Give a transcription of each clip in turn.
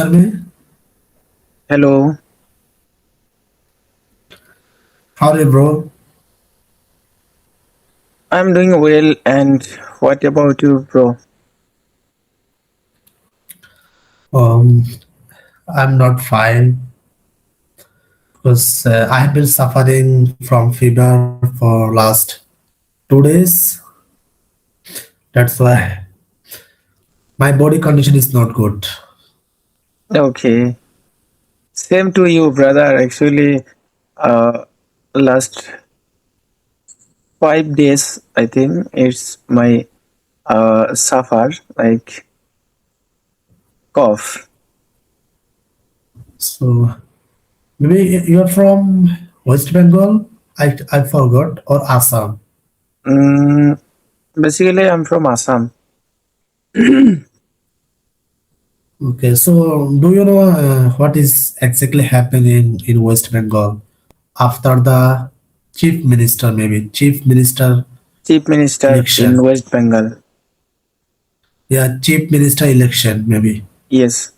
hear me? Hello, How are you, bro? I'm doing well, and what about you, bro? Um, I'm not fine because I have been suffering from fever for last 2 days. That's why my body condition is not good. Okay, same to you, brother. Actually, uh, last 5 days, I think it's my suffer like cough. So maybe you're from West Bengal. I forgot or Assam. Mm, Basically, I'm from Assam. Okay, so do you know what is exactly happening in West Bengal after the chief minister, maybe chief minister Chief Minister in election? West Bengal. Yeah, chief minister election, maybe. Yes,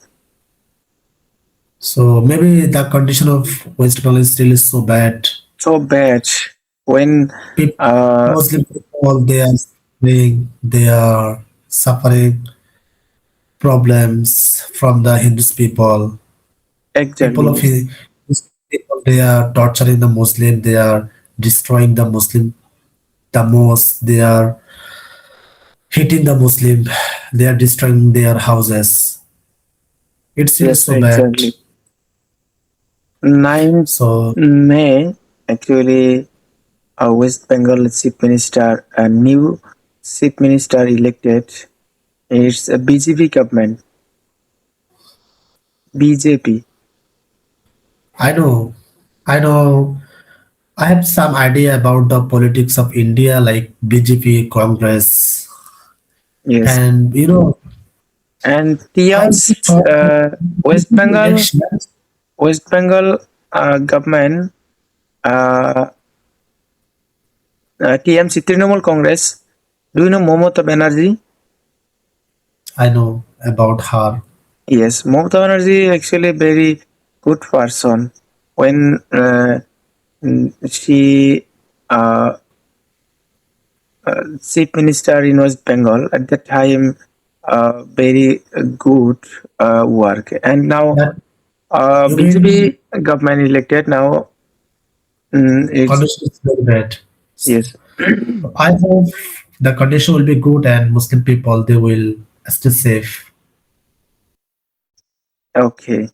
So maybe the condition of West Bengal is still so bad. so bad. When People, uh, Muslim people, they are suffering, they are suffering problems from the Hindus people. People of exactly, Hindus people, they are torturing the Muslim, they are destroying the Muslim, the mosque, they are hitting the Muslim, they are destroying their houses. It's still yes, so bad. exactly. 9th So May, actually, West Bengal Chief Minister, a new Chief Minister elected. It's a BJP government. BJP. I know, I know I have some idea about the politics of India, like BJP, Congress, Yes. and And I TM's thought West Bengal elections. West Bengal government uh, TMC Trinamool Congress. Do you know Momota Banerjee? I know about her. Yes, Momota Banerjee actually very good person. When she uh, chief minister in West Bengal at the time, very good work. And now That you mean BJP government elected now. It's condition is very bad. yes. I hope the condition will be good and Muslim people they will stay safe. Okay.